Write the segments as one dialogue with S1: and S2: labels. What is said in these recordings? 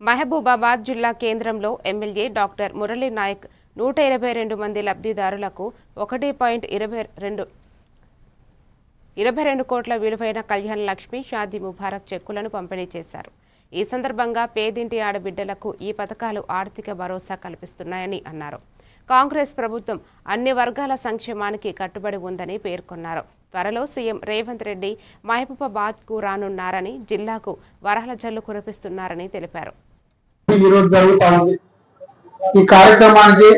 S1: మహబూబాబాద్ జిల్లా కేంద్రంలో MLA doctor Murali Naik 122 మంది లబ్ధిదారులకు 1.22 కోట్ల విలువైన కళ్యాణ లక్ష్మి షాదీ ముబారక్ చెక్కులను పంపిణీ చేశారు. ఈ సందర్భంగా పేదింటి ఆడబిడ్డలకు ఈ పథకాలు ఆర్థిక భరోసా కల్పిస్తున్నాయని అన్నారు. కాంగ్రెస్ ప్రభుత్వం అన్ని వర్గాల సంక్షేమానికి కట్టుబడి ఉందని పేర్కొన్నారు. త్వరలో సీఎం రేవంత్ రెడ్డి మహబూబాబాద్కు రానున్నారని, జిల్లాకు వరహల జల్లు కురిపిస్తున్నారని తెలిపారు.
S2: ఈ కార్యక్రమానికి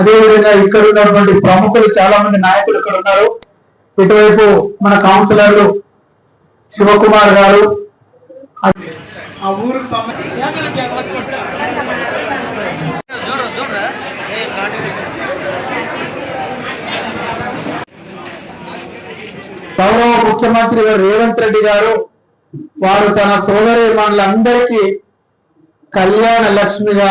S2: అదేవిధంగా ఇక్కడ ఉన్నటువంటి ప్రముఖులు చాలా మంది నాయకులు ఇక్కడ ఉన్నారు. ఇటువైపు మన కౌన్సిలర్లు శివకుమార్ గారు, ఆ ఊరికి గౌరవ ముఖ్యమంత్రి రేవంత్ రెడ్డి గారు వారు తన సోదరీమణులందరికీ కళ్యాణ లక్ష్మిగా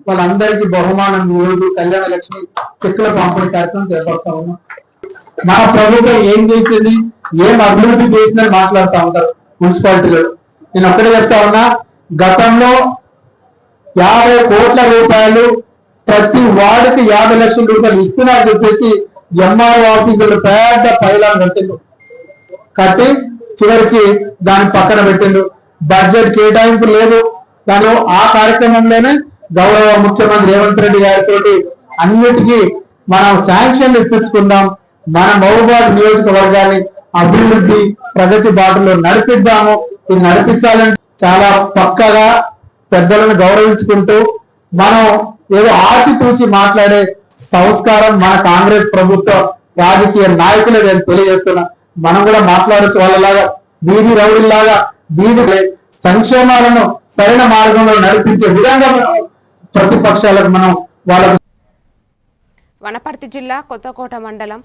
S2: వాళ్ళందరికీ బహుమానం రోజు కళ్యాణ లక్ష్మి చెక్కుల పంపిణీ కార్యక్రమం చేపడతా ఉన్నాం. మన ప్రభుత్వం ఏం చేసింది, ఏం అభివృద్ధి చేసిందని మాట్లాడుతూ ఉంటారు మున్సిపాలిటీలో. నేను ఒక్కడే చెప్తా ఉన్నా, గతంలో 50 కోట్ల రూపాయలు ప్రతి వార్డుకి 50 లక్షల రూపాయలు ఇస్తున్నా చెప్పేసి ఎంఆర్ఓ ఆఫీసులు పెద్ద పైలాన్ కట్టి చివరికి దాన్ని పక్కన పెట్టిండు. బడ్జెట్ కేటాయింపు లేదు. దాని ఆ కార్యక్రమంలోనే గౌరవ ముఖ్యమంత్రి రేవంత్ రెడ్డి గారితో అన్నిటికీ మనం శాంక్షన్లు ఇప్పించుకుందాం, మన మహబూబాబాద్ నియోజకవర్గాన్ని అభివృద్ధి ప్రగతి బాటలో నడిపిద్దాము. ఇది నడిపించాలంటే చాలా పక్కగా పెద్దలను గౌరవించుకుంటూ మనం ఏదో ఆచితూచి మాట్లాడే సంస్కారం మన కాంగ్రెస్ ప్రభుత్వ రాజకీయ నాయకులే నేను తెలియజేస్తున్నా. మనం కూడా మాట్లాడచ్చు వాళ్ళలాగా బీదీ రౌడీలాగా బీదీ సంక్షేమాలను సరైన మార్గంలో నడిపించే విధంగా ప్రతిపక్షాలకు మనం వాళ్ళకు.
S1: వనపర్తి జిల్లా కొత్తకోట మండలం